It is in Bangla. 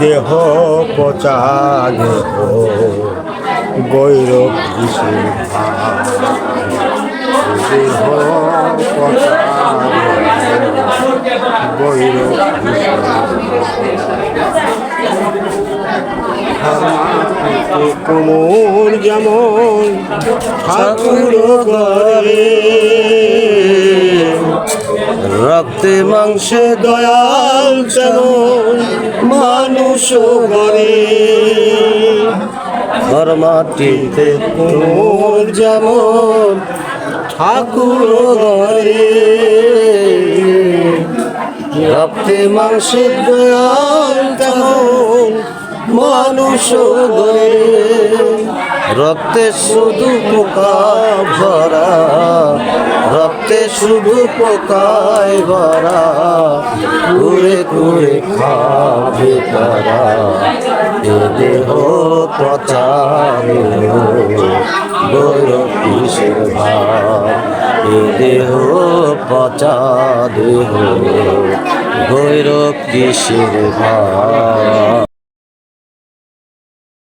দেহ পচা দেহ গৈরব কিসের দেহ পচা গৈরব কোমর যেমন ঠাকুর ঘরে রক্তে মাংসে দয়াল যেমন মানুষ ঘরে ঘর মাটিতে কোমর যেমন ঠাকুর ঘরে রক্তে মাংসে দয়াল যেমন মানুষ ঘরে রক্তে শুধু পোকা ভরা রক্তে শুধু পোকায় ভরা ঘুরে ঘুরে খাবে তারা এ দেহ পচা গৈরব কিসের ভাব এ দেহ পচা দেহ গৈরব কিসের ভাব।